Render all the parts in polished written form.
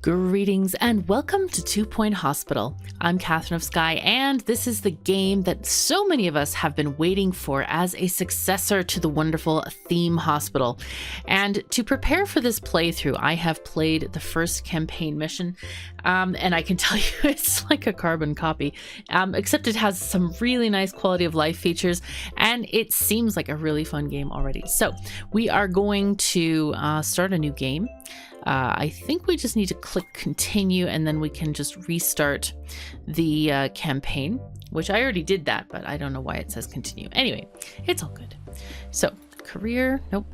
Greetings and welcome to 2 Point Hospital. I'm KatherineOfSky, and this is the game that so many of us have been waiting for as a successor to the wonderful Theme Hospital. And to prepare for this playthrough, I have played the first campaign mission, and I can tell you it's like a carbon copy, except it has some really nice quality of life features, and it seems like a really fun game already. So we are going to start a new game. I think we just need to click continue and then we can just restart the campaign, which I already did that, but I don't know why it says continue. Anyway, it's all good. So career, nope.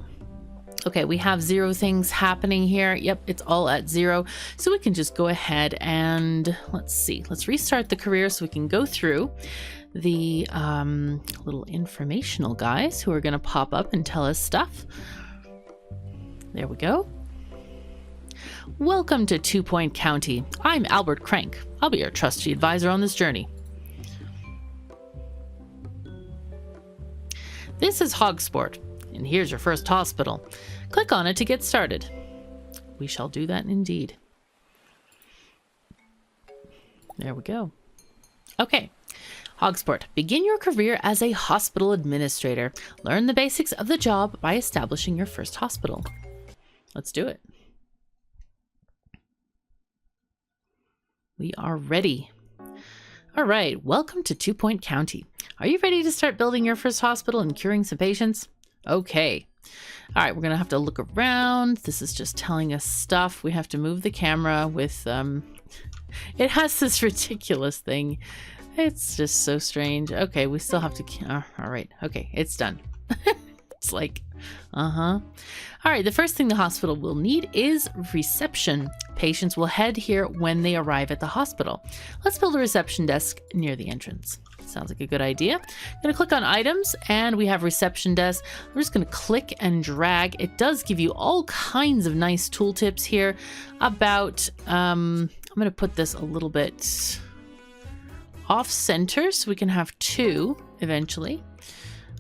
Okay, we have 0 things happening here. Yep, it's all at 0. So we can just go ahead and let's see. Let's restart the career so we can go through the little informational guys who are going to pop up and tell us stuff. There we go. Welcome to 2 Point County. I'm Albert Crank. I'll be your trusty advisor on this journey. This is Hogsport, and here's your first hospital. Click on it to get started. We shall do that indeed. There we go. Okay. Hogsport, begin your career as a hospital administrator. Learn the basics of the job by establishing your first hospital. Let's do it. We are ready. All right, welcome to 2 Point County. Are you ready to start building your first hospital and curing some patients? Okay. All right, we're going to have to look around. This is just telling us stuff. We have to move the camera with, it has this ridiculous thing. It's just so strange. Okay, we still have to, all right. Okay, it's done. It's like, All right, the first thing the hospital will need is reception. Patients will head here when they arrive at the hospital. Let's build a reception desk near the entrance. Sounds like a good idea. I'm going to click on items and we have reception desk. I'm just going to click and drag. It does give you all kinds of nice tooltips here about, I'm going to put this a little bit off center so we can have 2 eventually.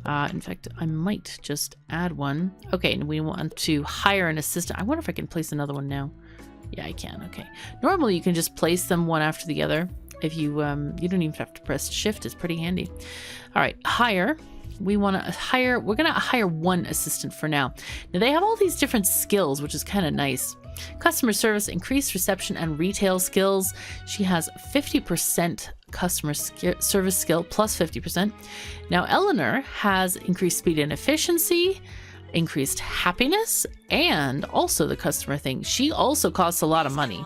In fact, I might just add one. Okay, and we want to hire an assistant. I wonder if I can place another one now. Yeah, I can. Okay. Normally, you can just place them one after the other. If you you don't even have to press shift. It's pretty handy. All right, hire. We want to hire. We're going to hire 1 assistant for now. Now, they have all these different skills, which is kind of nice. Customer service, increased reception, and retail skills. She has 50% customer service skill plus 50%. Now, Eleanor has increased speed and efficiency, increased happiness, and also the customer thing. She also costs a lot of money.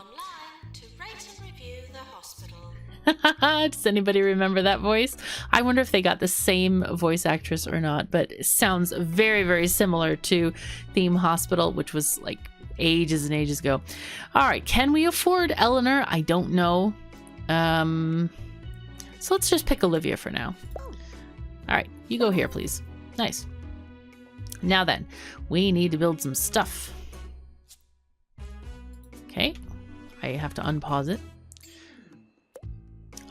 Does anybody remember that voice? I wonder if they got the same voice actress or not, but it sounds very, very similar to Theme Hospital, which was like ages and ages ago. All right, can we afford Eleanor? I don't know. So let's just pick Olivia for now. All right, you go here, please. Nice. Now then, we need to build some stuff. Okay, I have to unpause it.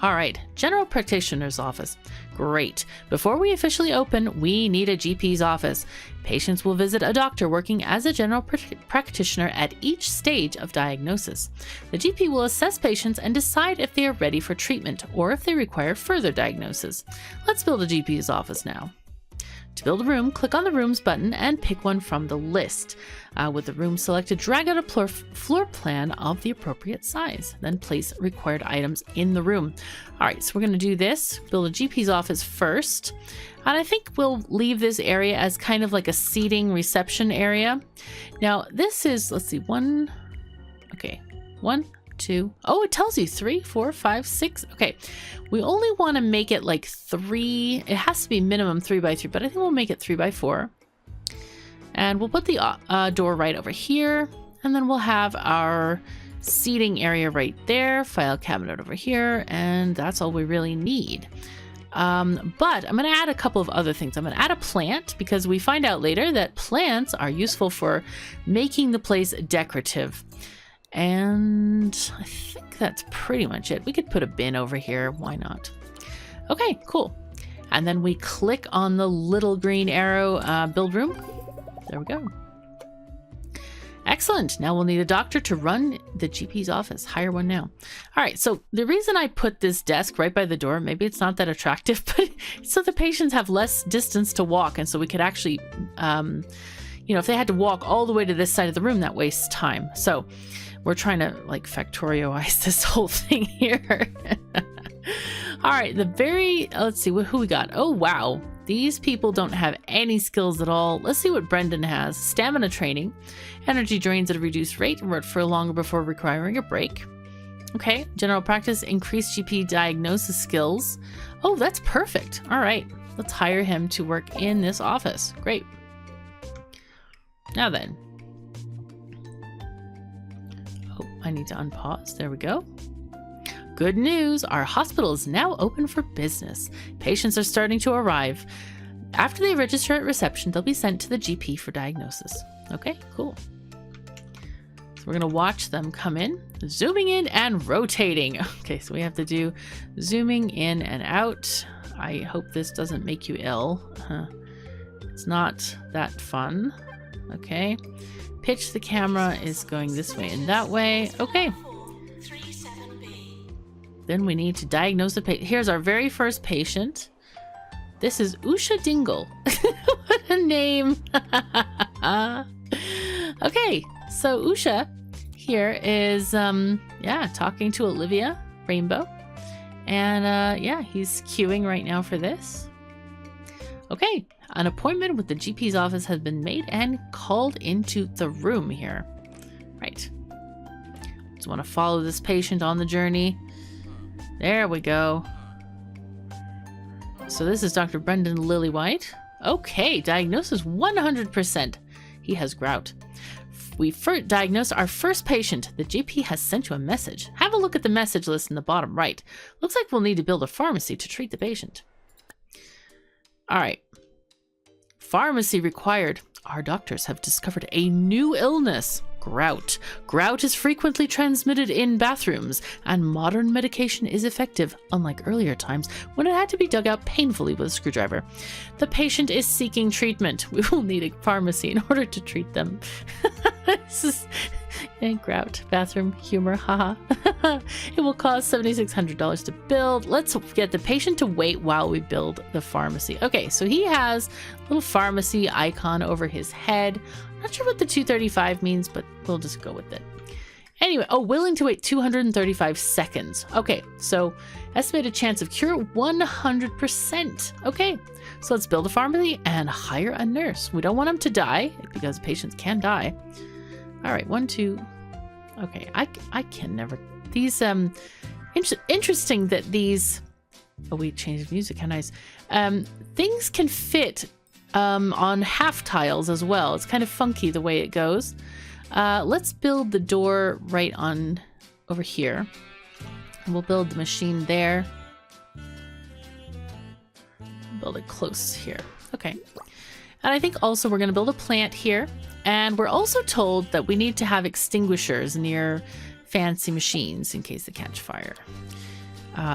All right, General Practitioner's Office. Great. Before we officially open, we need a GP's office. Patients will visit a doctor working as a general practitioner at each stage of diagnosis. The GP will assess patients and decide if they are ready for treatment or if they require further diagnosis. Let's build a GP's office now. To build a room, click on the Rooms button and pick one from the list. With the room selected, drag out a floor plan of the appropriate size. Then place required items in the room. All right, so we're going to do this. Build a GP's office first. And I think we'll leave this area as kind of like a seating reception area. Now, this is, let's see, 1, 2, oh, it tells you 3, 4, 5, 6. Okay, we only want to make it like 3. It has to be minimum 3 by 3, but I think we'll make it 3 by 4. And we'll put the door right over here, and then we'll have our seating area right there, file cabinet over here, and that's all we really need. But I'm going to add a couple of other things. I'm going to add a plant because we find out later that plants are useful for making the place decorative. And I think that's pretty much it. We could put a bin over here. Why not? Okay, cool. And then we click on the little green arrow, build room. There we go. Excellent. Now we'll need a doctor to run the GP's office. Hire one now. All right. So the reason I put this desk right by the door, maybe it's not that attractive, but so the patients have less distance to walk. And so we could actually, you know, if they had to walk all the way to this side of the room, that wastes time. So we're trying to like factorialize this whole thing here. All right. Let's see who we got. Oh, wow. These people don't have any skills at all. Let's see what Brendan has. Stamina training, energy drains at a reduced rate, work for longer before requiring a break. Okay, general practice, increased GP diagnosis skills. Oh, that's perfect. All right, let's hire him to work in this office. Great. Now then. Oh, I need to unpause. There we go. Good news, our hospital is now open for business. Patients are starting to arrive. After they register at reception, they'll be sent to the GP for diagnosis. Okay, cool. So we're gonna watch them come in, zooming in and rotating. Okay, so we have to do zooming in and out. I hope this doesn't make you ill. It's not that fun. Okay, pitch the camera is going this way and that way. Okay. Then we need to diagnose the patient. Here's our very first patient. This is Usha Dingle. What a name. Okay, so Usha here is, talking to Olivia Rainbow. And yeah, he's queuing right now for this. Okay, an appointment with the GP's office has been made and called into the room here. Right. Just want to follow this patient on the journey. There we go. So this is Dr. Brendan Lillywhite. Okay, diagnosis 100%. He has grout. We diagnosed our first patient. The GP has sent you a message. Have a look at the message list in the bottom right. Looks like we'll need to build a pharmacy to treat the patient. All right. Pharmacy required. Our doctors have discovered a new illness. Grout. Grout is frequently transmitted in bathrooms, and modern medication is effective, unlike earlier times when it had to be dug out painfully with a screwdriver. The patient is seeking treatment. We will need a pharmacy in order to treat them. This is grout. Bathroom humor, haha. It will cost $7,600 to build. Let's get the patient to wait while we build the pharmacy. Okay, so he has a little pharmacy icon over his head. Not sure what the 235 means, but we'll just go with it. Anyway, oh, willing to wait 235 seconds. Okay, so estimated chance of cure 100%. Okay, so let's build a pharmacy and hire a nurse. We don't want him to die because patients can die. All right, 1, 2. Okay, I can never. These interesting that these. Oh, we changed music. How nice. Things can fit on half tiles as well. It's kind of funky the way it goes. Let's build the door right on over here. And we'll build the machine there. Build it close here. Okay. And I think also we're going to build a plant here. And we're also told that we need to have extinguishers near fancy machines in case they catch fire.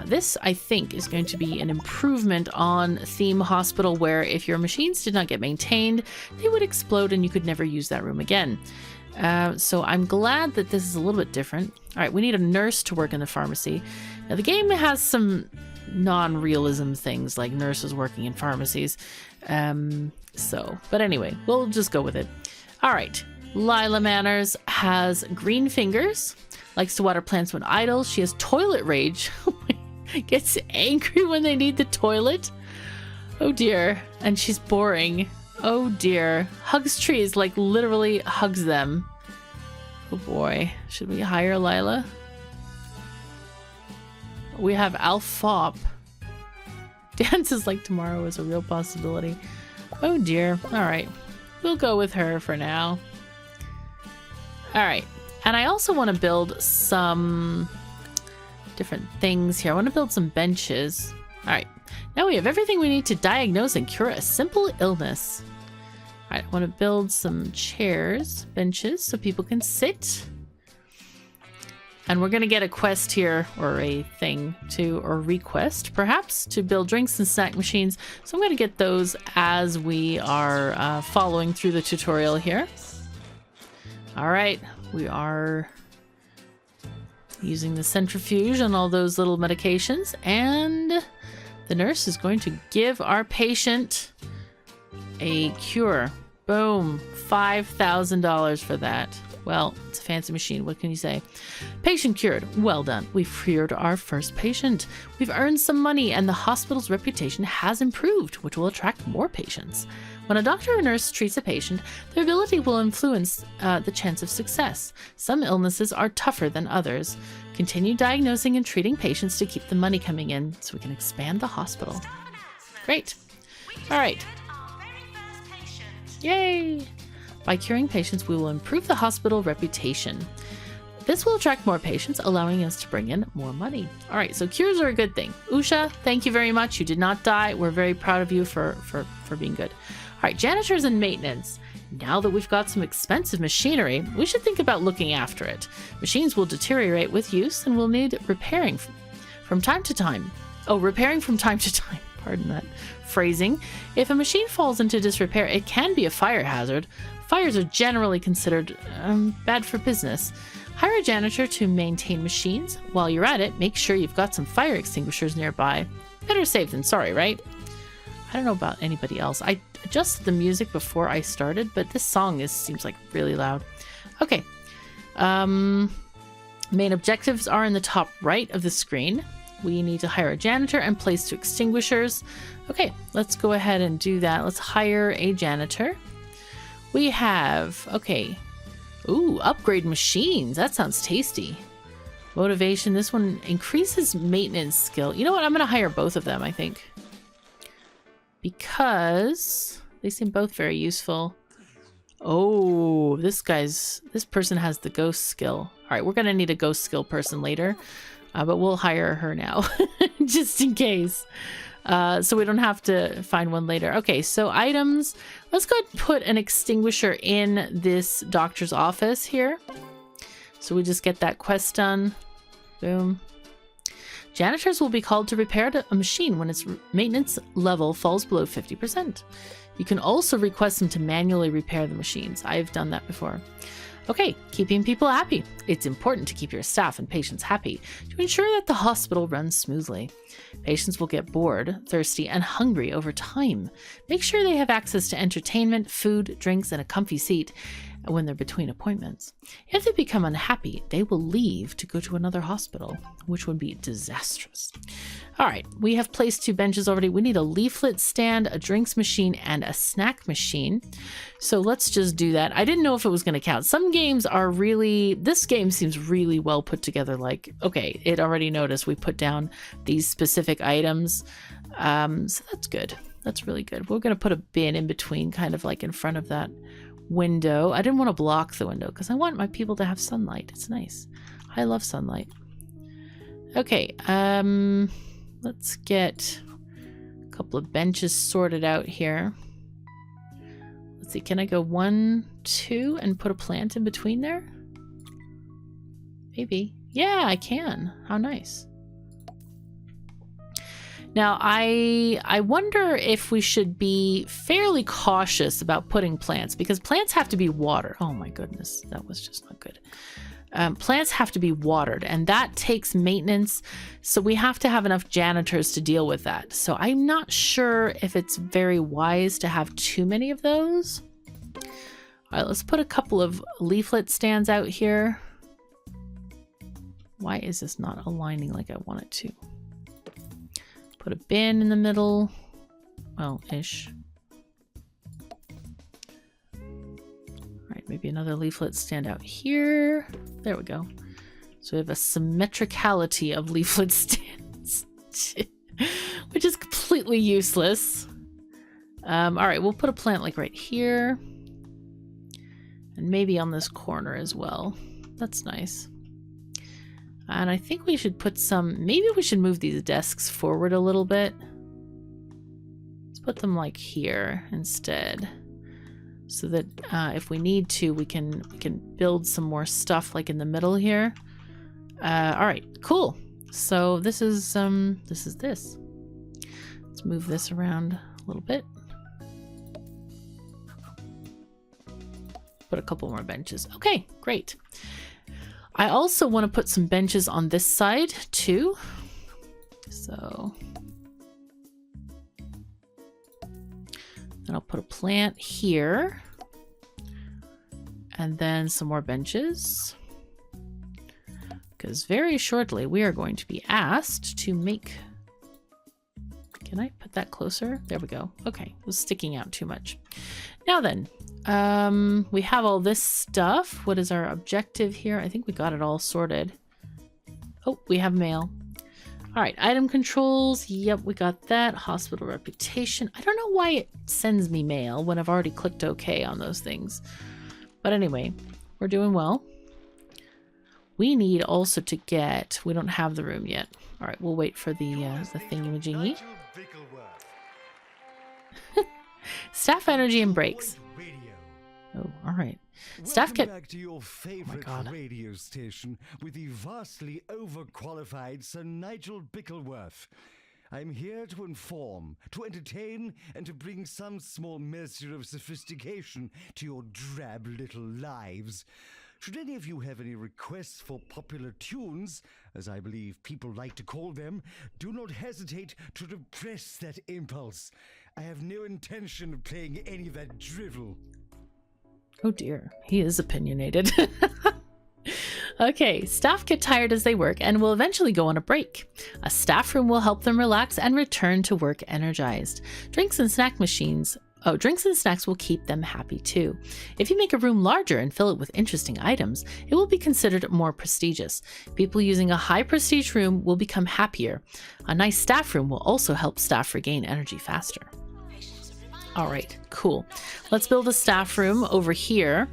This, I think, is going to be an improvement on Theme Hospital, where if your machines did not get maintained, they would explode and you could never use that room again. So I'm glad that this is a little bit different. All right, we need a nurse to work in the pharmacy. Now, the game has some non-realism things like nurses working in pharmacies. But anyway, we'll just go with it. All right, Lila Manners has green fingers. Likes to water plants when idle. She has toilet rage. Gets angry when they need the toilet. Oh dear. And she's boring. Oh dear. Hugs trees, like literally hugs them. Oh boy. Should we hire Lila? We have Alfop. Dances like tomorrow is a real possibility. Oh dear. All right. We'll go with her for now. All right. And I also want to build some different things here. I want to build some benches. All right. Now we have everything we need to diagnose and cure a simple illness. All right. I want to build some chairs, benches, so people can sit. And we're going to get a quest here, or a thing to, or request perhaps, to build drinks and snack machines. So I'm going to get those as we are following through the tutorial here. All right, we are using the centrifuge on all those little medications, and the nurse is going to give our patient a cure. Boom, $5,000 for that. Well, it's a fancy machine. What can you say? Patient cured. Well done. We've cured our first patient. We've earned some money, and the hospital's reputation has improved, which will attract more patients. When a doctor or nurse treats a patient, their ability will influence the chance of success. Some illnesses are tougher than others. Continue diagnosing and treating patients to keep the money coming in so we can expand the hospital. Great. All right. Yay! By curing patients, we will improve the hospital reputation. This will attract more patients, allowing us to bring in more money. All right, so cures are a good thing. Usha, thank you very much. You did not die. We're very proud of you for being good. All right, janitors and maintenance. Now that we've got some expensive machinery, we should think about looking after it. Machines will deteriorate with use and will need repairing from time to time. Oh, repairing from time to time. Pardon that phrasing. If a machine falls into disrepair, it can be a fire hazard. Fires are generally considered bad for business. Hire a janitor to maintain machines. While you're at it, make sure you've got some fire extinguishers nearby. Better safe than sorry, right? I don't know about anybody else. I adjusted the music before I started, but this song seems like really loud. Okay. Main objectives are in the top right of the screen. We need to hire a janitor and place 2 extinguishers. Okay, let's go ahead and do that. Let's hire a janitor. We have, okay. Ooh, upgrade machines. That sounds tasty. Motivation. This one increases maintenance skill. You know what? I'm going to hire both of them, I think. Because they seem both very useful. Oh, this person has the ghost skill. All right, we're going to need a ghost skill person later. But we'll hire her now, just in case. So we don't have to find one later. Okay, so items. Let's go ahead and put an extinguisher in this doctor's office here. So we just get that quest done. Boom. Janitors will be called to repair a machine when its maintenance level falls below 50%. You can also request them to manually repair the machines. I've done that before. Okay, keeping people happy. It's important to keep your staff and patients happy to ensure that the hospital runs smoothly. Patients will get bored, thirsty, and hungry over time. Make sure they have access to entertainment, food, drinks, and a comfy seat when they're between appointments. If they become unhappy, they will leave to go to another hospital, which would be disastrous. All right, we have placed 2 benches already. We need a leaflet stand, a drinks machine, and a snack machine. So let's just do that. I didn't know if it was going to count. Some games are really, this game seems really well put together. Like, okay, it already noticed we put down these specific items. So that's good. That's really good. We're going to put a bin in between, kind of like in front of that window. I didn't want to block the window because I want my people to have sunlight. It's nice. I love sunlight. Okay, let's get a couple of benches sorted out here. Let's see, can I go 1, 2 and put a plant in between there? Maybe. Yeah, I can. How nice. Now, I wonder if we should be fairly cautious about putting plants, because plants have to be watered. Oh my goodness, that was just not good. Plants have to be watered, and that takes maintenance, so we have to have enough janitors to deal with that. So I'm not sure if it's very wise to have too many of those. All right, let's put a couple of leaflet stands out here. Why is this not aligning like I want it to? Put a bin in the middle. Well, ish. Alright, maybe another leaflet stand out here. There we go. So we have a symmetricality of leaflet stands, which is completely useless. Alright, we'll put a plant like right here. And maybe on this corner as well. That's nice. And I think we should put some, maybe we should move these desks forward a little bit. Let's put them like here instead. So that if we need to, we can build some more stuff like in the middle here. All right, cool. So this is this. Let's move this around a little bit. put a couple more benches. Okay, great. I also want to put some benches on this side too. So then I'll put a plant here. And then some more benches. Because very shortly we are going to be asked to make... Can I put that closer? There we go. Okay, it was sticking out too much. Now then, we have all this stuff. What is our objective here? I think we got it all sorted. Oh, we have mail. All right, item controls. Yep, we got that. Hospital reputation. I don't know why it sends me mail when I've already clicked OK on those things. But anyway, we're doing well. We need also to get... We don't have the room yet. All right, we'll wait for the thingamajiggy. Staff energy and breaks. Oh, all right. Staff get... back to your favorite radio station with the vastly overqualified Sir Nigel Bickleworth. I'm here to inform, to entertain, and to bring some small measure of sophistication to your drab little lives. Should any of you have any requests for popular tunes, as I believe people like to call them, do not hesitate to repress that impulse. I have no intention of playing any of that drivel. Oh dear, he is opinionated. Okay, staff get tired as they work and will eventually go on a break. A staff room will help them relax and return to work energized. Drinks and snacks will keep them happy too. If you make a room larger and fill it with interesting items, it will be considered more prestigious. People using a high prestige room will become happier. A nice staff room will also help staff regain energy faster. All right, cool. Let's build a staff room over here.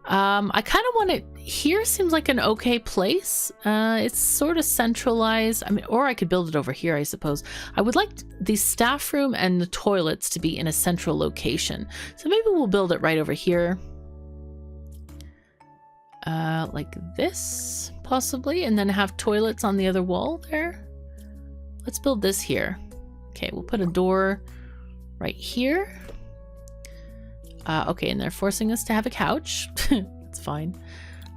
I kind of want it here. Seems like an okay place. It's sort of centralized. I mean, or I could build it over here, I suppose. I would like the staff room and the toilets to be in a central location. So maybe we'll build it right over here. Like this, possibly, and then have toilets on the other wall there. Let's build this here. Okay, we'll put a door right here. Okay, and they're forcing us to have a couch. It's fine.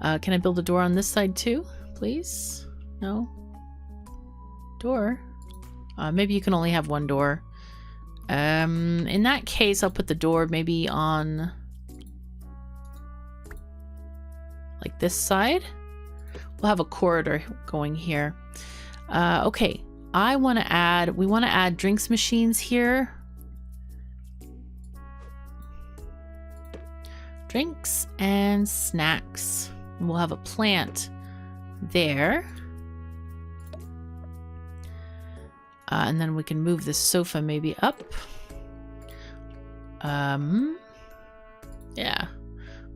Can I build a door on this side too, please? No? Door? Maybe you can only have one door. In that case, I'll put the door maybe on... like this side. We'll have a corridor going here. Okay, we want to add drinks machines here. Drinks and snacks. We'll have a plant there. And then we can move this sofa maybe up. Yeah.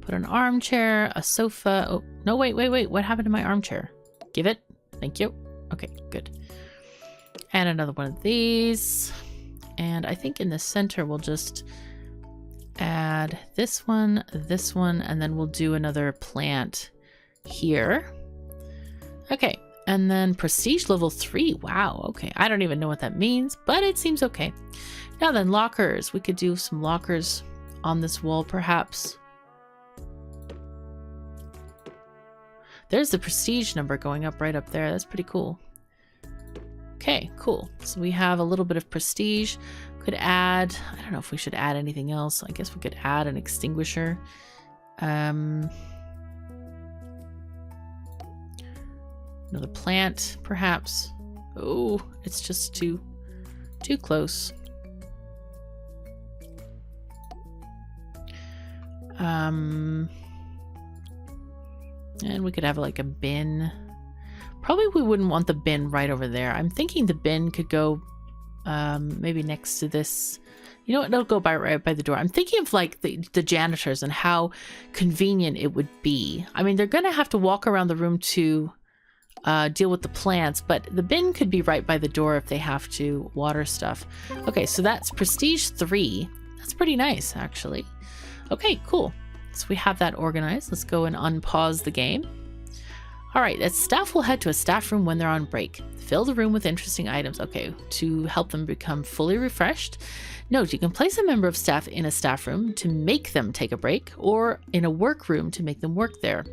Put an armchair, a sofa. Oh, no, wait. What happened to my armchair? Give it. Thank you. Okay, good. And another one of these. And I think in the center we'll just add this one, and then we'll do another plant here. Okay, and then prestige level 3. Wow, okay. I don't even know what that means, but it seems okay. Now then, lockers. We could do some lockers on this wall, perhaps. There's the prestige number going up right up there. That's pretty cool. Okay, cool. So we have a little bit of prestige. Could add, I don't know if we should add anything else. I guess we could add an extinguisher. Another plant, perhaps. Oh, it's just too close. And we could have like a bin. Probably we wouldn't want the bin right over there. I'm thinking the bin could go maybe next to this. You know what? It'll go right by the door. I'm thinking of like the janitors and how convenient it would be. I mean, they're going to have to walk around the room to deal with the plants, but the bin could be right by the door if they have to water stuff. Okay, so that's prestige 3. That's pretty nice, actually. Okay, cool. So we have that organized. Let's go and unpause the game. All right, staff will head to a staff room when they're on break. Fill the room with interesting items. Okay, to help them become fully refreshed. Note, you can place a member of staff in a staff room to make them take a break, or in a work room to make them work there.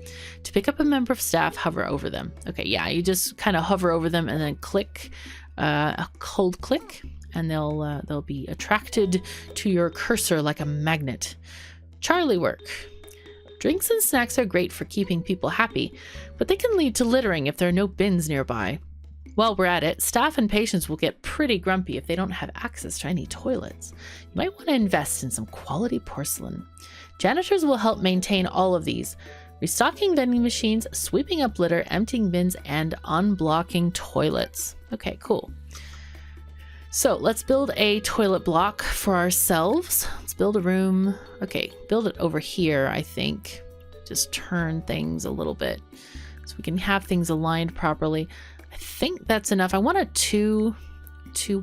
To pick up a member of staff, hover over them. Okay, yeah, you just kind of hover over them and then click, a cold click, and they'll be attracted to your cursor like a magnet. Charlie work. Drinks and snacks are great for keeping people happy, but they can lead to littering if there are no bins nearby. While we're at it, staff and patients will get pretty grumpy if they don't have access to any toilets. You might want to invest in some quality porcelain. Janitors will help maintain all of these: restocking vending machines, sweeping up litter, emptying bins, and unblocking toilets. Okay, cool. So let's build a toilet block for ourselves. Let's build a room. Okay, build it over here, I think. Just turn things a little bit so we can have things aligned properly. I think that's enough. I want a two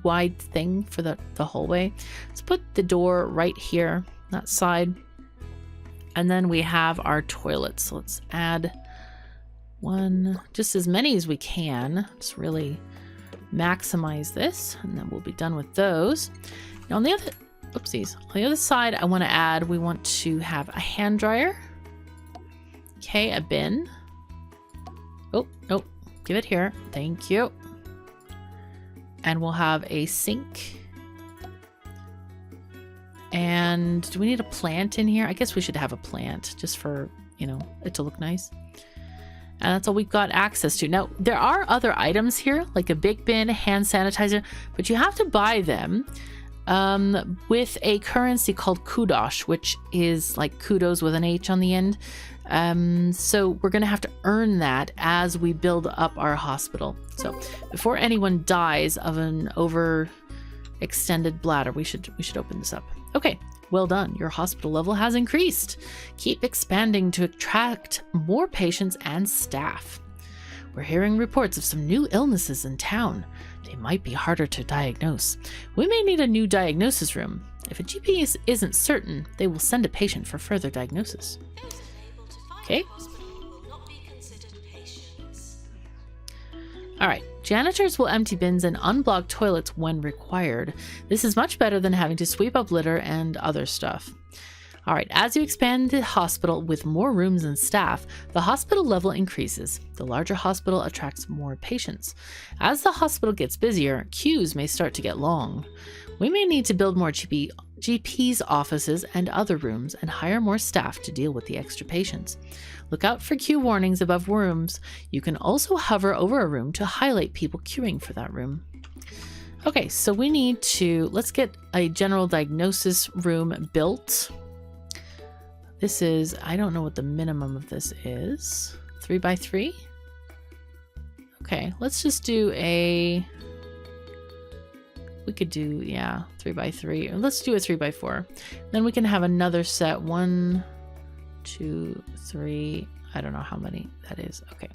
wide thing for the hallway. Let's put the door right here, that side. And then we have our toilets. So let's add one, just as many as we can. Just really maximize this, and then we'll be done with those. Now on the other side, I want to add, we want to have a hand dryer. Okay, a bin. Oh, nope. Give it here. Thank you. And we'll have a sink. And do we need a plant in here? I guess we should have a plant just for, you know, it to look nice. And that's all we've got access to. Now, there are other items here, like a big bin, hand sanitizer, but you have to buy them with a currency called kudosh, which is like kudos with an H on the end. So we're going to have to earn that as we build up our hospital. So before anyone dies of an overextended bladder, we should open this up. Okay. Well done. Your hospital level has increased. Keep expanding to attract more patients and staff. We're hearing reports of some new illnesses in town. They might be harder to diagnose. We may need a new diagnosis room. If a GP isn't certain, they will send a patient for further diagnosis. Okay. All right. Janitors will empty bins and unblock toilets when required. This is much better than having to sweep up litter and other stuff. All right, as you expand the hospital with more rooms and staff, the hospital level increases. The larger hospital attracts more patients. As the hospital gets busier, queues may start to get long. We may need to build more GP's offices and other rooms and hire more staff to deal with the extra patients. Look out for queue warnings above rooms. You can also hover over a room to highlight people queuing for that room. Okay, so we need to, let's get a general diagnosis room built. This is, I don't know what the minimum of this is. 3 by 3? Okay, let's just do a, we could do, yeah, 3 by 3. Let's do a 3 by 4. Then we can have another set. 1, 2, 3. I don't know how many that is. Okay,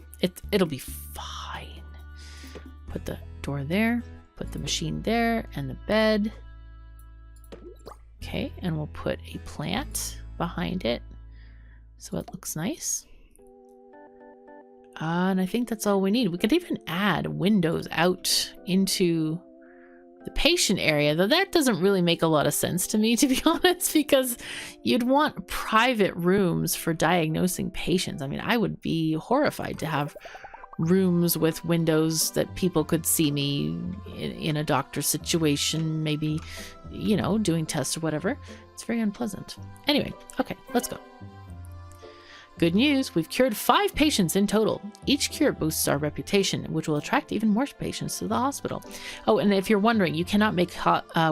it'll be fine. Put the door there. Put the machine there and the bed. Okay, and we'll put a plant behind it so it looks nice. And I think that's all we need. We could even add windows out into the patient area, though that doesn't really make a lot of sense to me, to be honest, because you'd want private rooms for diagnosing patients. I mean, I would be horrified to have rooms with windows that people could see me in a doctor's situation, maybe, you know, doing tests or whatever. It's very unpleasant. Anyway, okay, let's go. Good news, we've cured 5 patients in total. Each cure boosts our reputation, which will attract even more patients to the hospital. Oh, and if you're wondering, you cannot make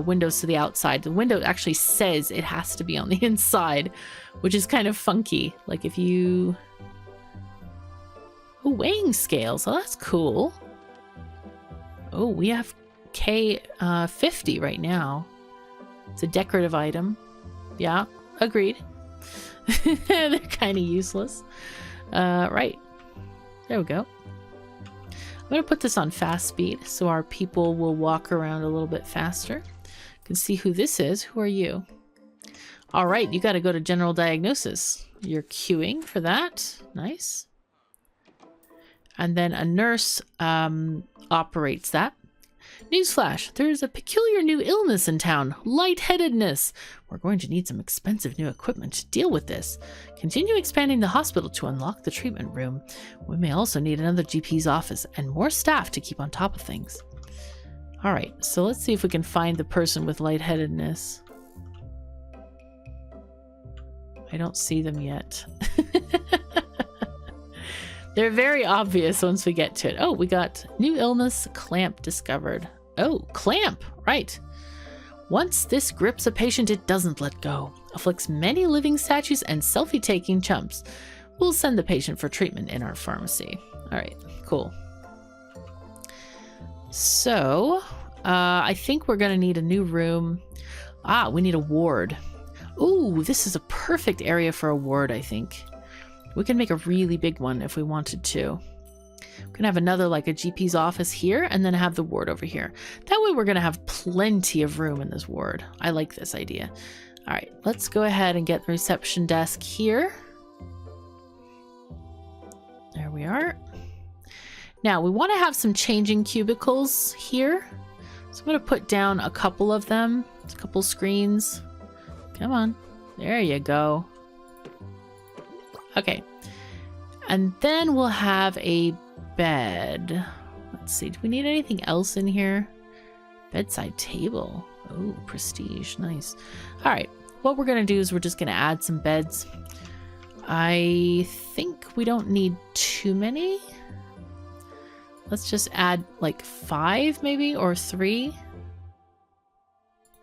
windows to the outside. The window actually says it has to be on the inside, which is kind of funky. Like if you... Oh, weighing scales. Oh, that's cool. Oh, we have K50 right now. It's a decorative item. Yeah, agreed. They're kind of useless. Right. There we go. I'm going to put this on fast speed so our people will walk around a little bit faster. You can see who this is. Who are you? All right, you got to go to general diagnosis. You're queuing for that. Nice. And then a nurse operates that. Newsflash, there is a peculiar new illness in town, lightheadedness. We're going to need some expensive new equipment to deal with this. Continue expanding the hospital to unlock the treatment room. We may also need another GP's office and more staff to keep on top of things. All right, so let's see if we can find the person with lightheadedness. I don't see them yet. They're very obvious once we get to it. Oh, we got new illness, clamp discovered. Oh, clamp, right. Once this grips a patient, it doesn't let go. Afflicts many living statues and selfie-taking chumps. We'll send the patient for treatment in our pharmacy. All right, cool. So, I think we're gonna need a new room. Ah, we need a ward. Ooh, this is a perfect area for a ward, I think. We can make a really big one if we wanted to. We can have another, like a GP's office here, and then have the ward over here. That way we're going to have plenty of room in this ward. I like this idea. All right, let's go ahead and get the reception desk here. There we are. Now, we want to have some changing cubicles here. So I'm going to put down a couple of them, a couple screens. Come on. There you go. Okay, and then we'll have a bed. Let's see, do we need anything else in here? Bedside table. Oh, prestige, nice. All right, what we're gonna do is we're just gonna add some beds. I think we don't need too many. Let's just add like 5 maybe, or 3.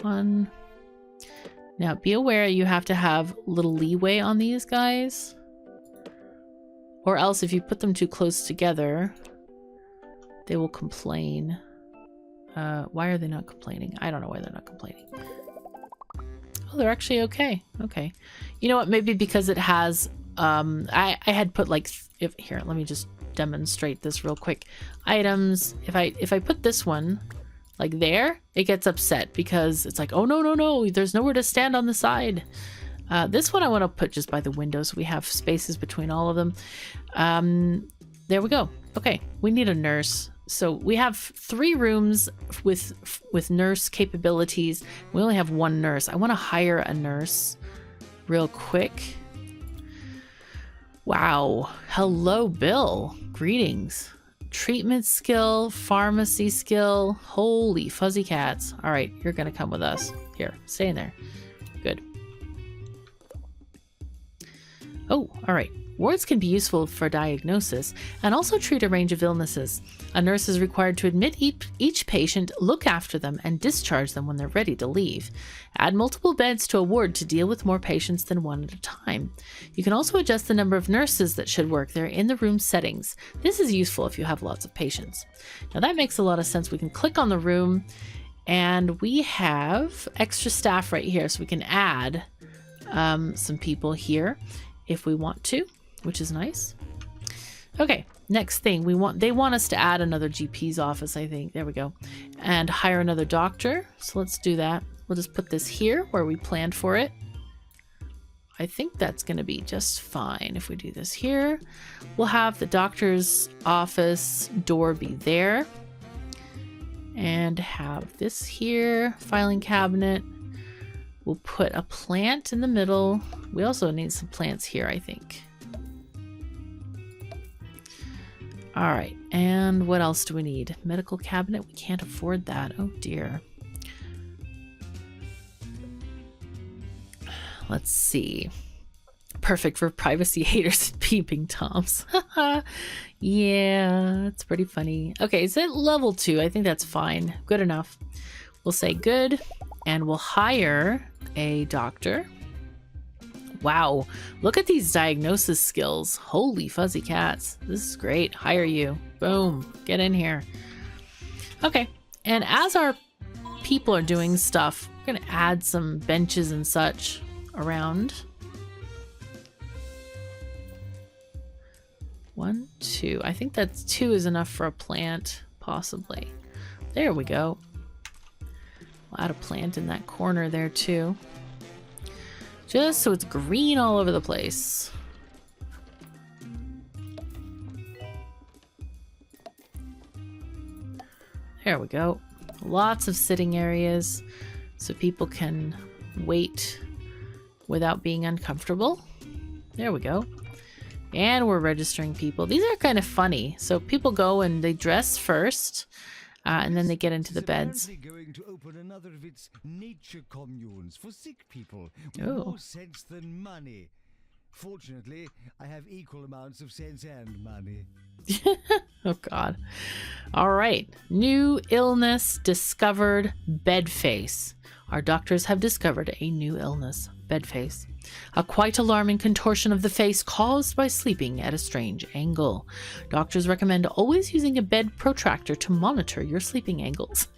1. Now be aware you have to have a little leeway on these guys. Or else if you put them too close together, they will complain. Why are they not complaining? I don't know why they're not complaining. Oh, they're actually okay. Okay. You know what? Maybe because it has, I had put like, here, let me just demonstrate this real quick. Items. If I put this one like there, it gets upset because it's like, oh, no, no, no, there's nowhere to stand on the side. This one I want to put just by the window so we have spaces between all of them. There we go. Okay, we need a nurse. So we have 3 rooms with nurse capabilities. We only have 1 nurse. I want to hire a nurse real quick. Wow. Hello, Bill. Greetings. Treatment skill, pharmacy skill. Holy fuzzy cats. All right, you're going to come with us. Here, stay in there. Good. Oh, all right. Wards can be useful for diagnosis and also treat a range of illnesses. A nurse is required to admit each patient, look after them, and discharge them when they're ready to leave. Add multiple beds to a ward to deal with more patients than one at a time. You can also adjust the number of nurses that should work there in the room settings. This is useful if you have lots of patients. Now that makes a lot of sense. We can click on the room and we have extra staff right here, so we can add some people here if we want to, which is nice. Okay, next thing they want us to add another GP's office, I think. There we go. And hire another doctor. So let's do that. We'll just put this here where we planned for it. I think that's going to be just fine if we do this here. We'll have the doctor's office door be there. And have this here, filing cabinet. We'll put a plant in the middle. We also need some plants here, I think. All right, and what else do we need? Medical cabinet? We can't afford that. Oh dear. Let's see. Perfect for privacy haters and peeping toms. Yeah, it's pretty funny. Okay, is it level 2? I think that's fine. Good enough. We'll say good, and we'll hire a doctor. Wow, look at these diagnosis skills. Holy fuzzy cats. This is great. Hire you. Boom. Get in here. Okay, and as our people are doing stuff, we're going to add some benches and such around. 1, 2. I think that's 2 is enough for a plant, possibly. There we go. We'll add a plant in that corner there too. Just so it's green all over the place. There we go. Lots of sitting areas so people can wait without being uncomfortable. There we go. And we're registering people. These are kind of funny. So people go and they dress first, and then they get into the beds. Going to open another of its nature communes for sick people with Oh. more sense than money. Fortunately, I have equal amounts of sense and money. Oh, God. All right. New illness discovered, bed face. Our doctors have discovered a new illness, bed face. A quite alarming contortion of the face caused by sleeping at a strange angle. Doctors recommend always using a bed protractor to monitor your sleeping angles.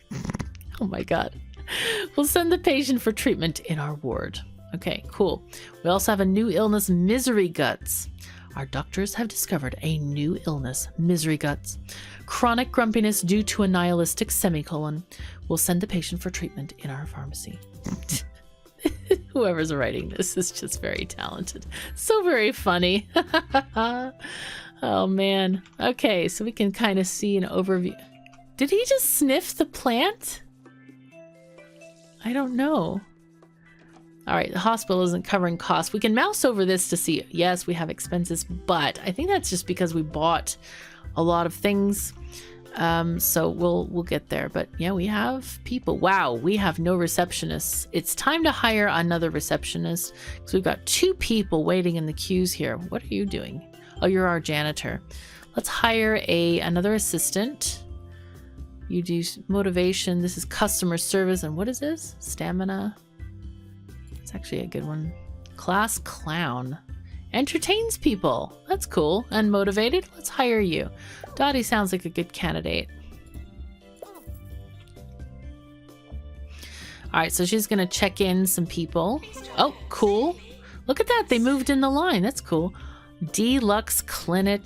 Oh my God. We'll send the patient for treatment in our ward. Okay, cool. We also have a new illness, misery guts. Our doctors have discovered a new illness, misery guts. Chronic grumpiness due to a nihilistic semicolon. We'll send the patient for treatment in our pharmacy. Whoever's writing this is just very talented. So very funny. Oh, man. Okay, so we can kind of see an overview. Did he just sniff the plant? I don't know. All right, the hospital isn't covering costs. We can mouse over this to see, yes, we have expenses, but I think that's just because we bought a lot of things. So we'll get there. But yeah, we have people. Wow, we have no receptionists. It's time to hire another receptionist because we've got 2 people waiting in the queues here. What are you doing? Oh, you're our janitor. Let's hire another assistant. You do motivation. This is customer service. And what is this? Stamina. It's actually a good one. Class clown. Entertains people. That's cool. Unmotivated. Let's hire you. Dottie sounds like a good candidate. All right, so she's going to check in some people. Oh, cool. Look at that. They moved in the line. That's cool. Deluxe clinic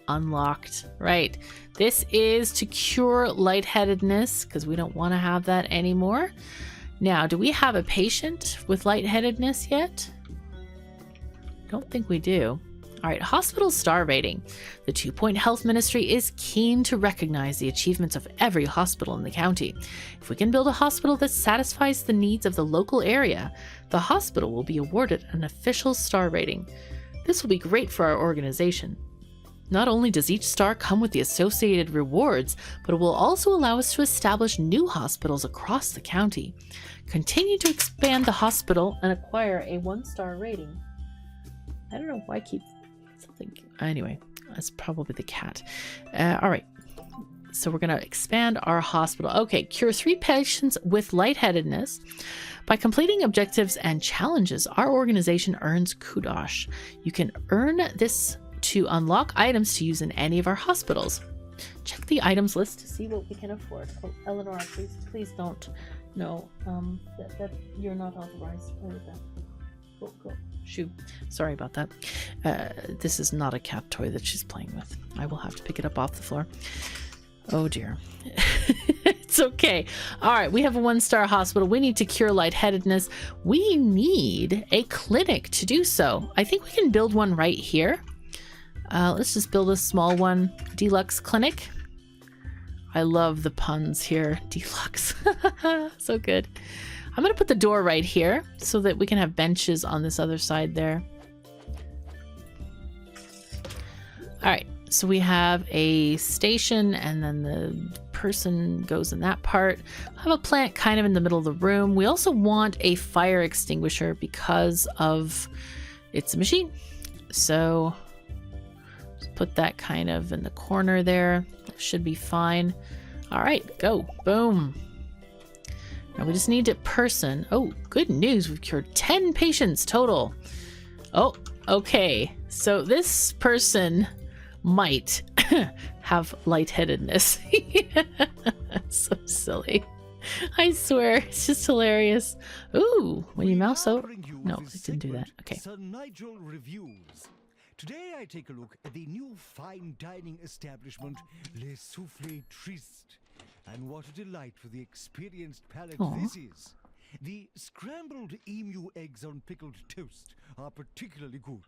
unlocked. Right. This is to cure lightheadedness because we don't want to have that anymore. Now, do we have a patient with lightheadedness yet? Don't think we do. All right, hospital star rating. The 2-Point Health Ministry is keen to recognize the achievements of every hospital in the county. If we can build a hospital that satisfies the needs of the local area, the hospital will be awarded an official star rating. This will be great for our organization. Not only does each star come with the associated rewards, but it will also allow us to establish new hospitals across the county. Continue to expand the hospital and acquire a 1-star rating. I don't know why I keep something. Anyway, that's probably the cat. All right. So we're going to expand our hospital. Okay, cure 3 patients with lightheadedness. By completing objectives and challenges, our organization earns kudos. You can earn this to unlock items to use in any of our hospitals. Check the items list to see what we can afford. Oh, Eleanor, please don't. No, that you're not authorized to play with that. Go. Shoo. Sorry about that. This is not a cat toy that she's playing with. I will have to pick it up off the floor. Oh dear. It's okay. All right, we have a 1-star hospital. We need to cure lightheadedness. We need a clinic to do so. I think we can build one right here. Let's just build a small one. Deluxe clinic. I love the puns here. Deluxe. So good. I'm going to put the door right here so that we can have benches on this other side there. All right. So we have a station and then the person goes in that part. I have a plant kind of in the middle of the room. We also want a fire extinguisher because of it's a machine. So just put that kind of in the corner there. That should be fine. All right, go. Boom. Now we just need a person. Oh, good news. We've cured 10 patients total. Oh, okay. So this person might have lightheadedness. So silly. I swear, it's just hilarious. Ooh, when you mouse over. No, it didn't do that. Okay. Sir Nigel Reviews. Today I take a look at the new fine dining establishment, Le Soufflé Triste. And what a delight for the experienced palate this is. The scrambled emu eggs on pickled toast are particularly good.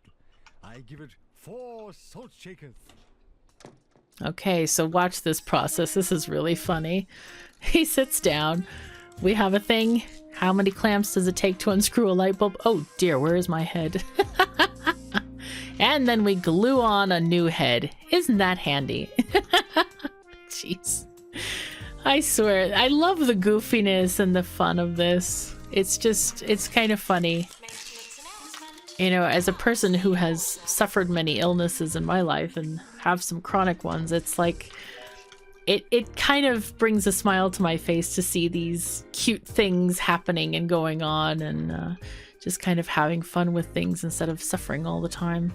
I give it 4 salt shakers. Okay, so watch this process. This is really funny. He sits down. We have a thing. How many clamps does it take to unscrew a light bulb? Oh dear, where is my head? And then we glue on a new head. Isn't that handy? Jeez. I swear, I love the goofiness and the fun of this. It's kind of funny. You know, as a person who has suffered many illnesses in my life and have some chronic ones, it's like, it kind of brings a smile to my face to see these cute things happening and going on, and just kind of having fun with things instead of suffering all the time.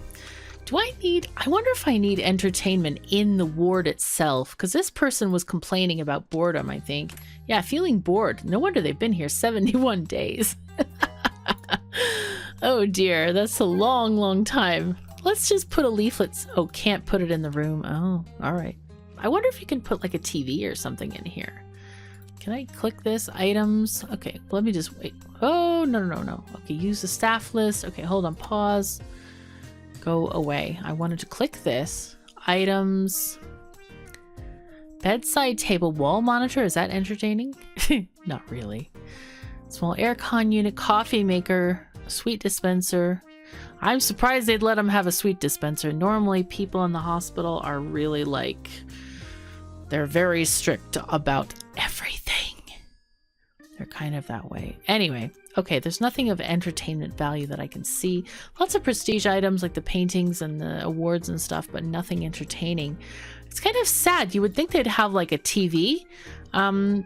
I wonder if I need entertainment in the ward itself, because this person was complaining about boredom, I think. Yeah, feeling bored. No wonder they've been here 71 days. Oh dear, that's a long, long time. Let's just put a leaflet. Oh, can't put it in the room. Oh, all right. I wonder if you can put like a TV or something in here. Can I click this? Items. Okay, let me just wait. Oh, no. Okay, use the staff list. Okay, hold on, pause. Go away. I wanted to click this. Items. Bedside table, wall monitor. Is that entertaining? Not really. Small aircon unit, coffee maker, sweet dispenser. I'm surprised they'd let them have a sweet dispenser. Normally people in the hospital are really like, they're very strict about everything. They're kind of that way. Anyway, okay, there's nothing of entertainment value that I can see. Lots of prestige items like the paintings and the awards and stuff, but nothing entertaining. It's kind of sad. You would think they'd have like a TV,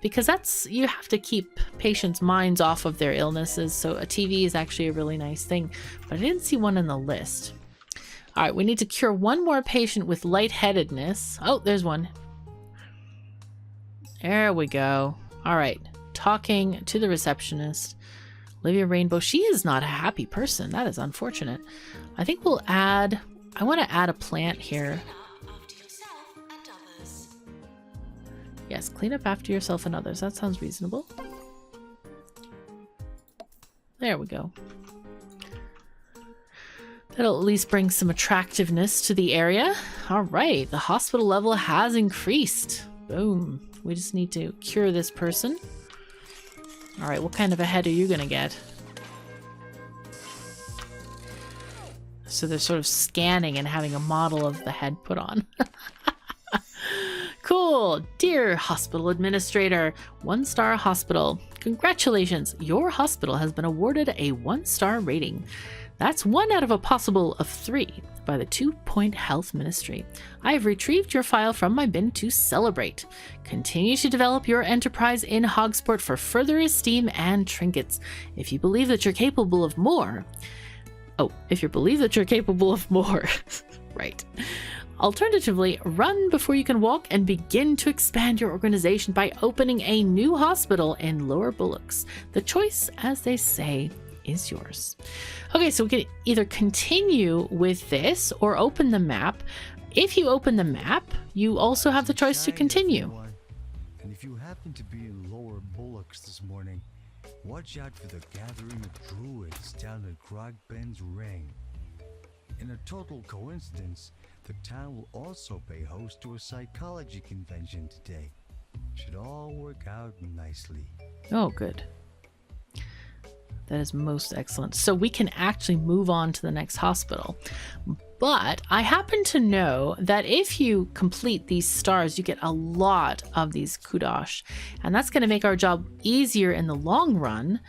because you have to keep patients' minds off of their illnesses. So a TV is actually a really nice thing, but I didn't see one in the list. All right, we need to cure one more patient with lightheadedness. Oh, there's one. There we go. All right, talking to the receptionist. Olivia Rainbow, she is not a happy person. That is unfortunate. I think we'll add, I want to add a plant here. Yes, clean up after yourself and others. That sounds reasonable. There we go. That'll at least bring some attractiveness to the area. All right, the hospital level has increased. Boom. We just need to cure this person. All right, what kind of a head are you gonna get? So they're sort of scanning and having a model of the head put on. Cool. Dear hospital administrator, 1-star hospital. Congratulations, your hospital has been awarded a 1-star rating. That's 1 out of a possible of 3 by the 2-Point Health Ministry. I have retrieved your file from my bin to celebrate. Continue to develop your enterprise in Hogsport for further esteem and trinkets. If you believe that you're capable of more... Oh, if you believe that you're capable of more. Right. Alternatively, run before you can walk and begin to expand your organization by opening a new hospital in Lower Bullocks. The choice, as they say, is yours. Okay, so we can either continue with this or open the map. If you open the map, you also have the choice to continue. And if you happen to be in Lower Bullocks this morning, watch out for the gathering of druids down at Grogben's Ring. In a total coincidence, the town will also pay host to a psychology convention today. Should all work out nicely. Oh, good. That is most excellent. So we can actually move on to the next hospital. But I happen to know that if you complete these stars, you get a lot of these kudosh. And that's going to make our job easier in the long run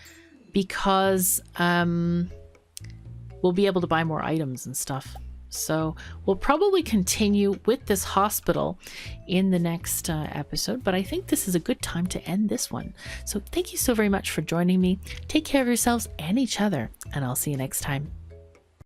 because we'll be able to buy more items and stuff. So we'll probably continue with this hospital in the next episode, but I think this is a good time to end this one. So thank you so very much for joining me. Take care of yourselves and each other, and I'll see you next time.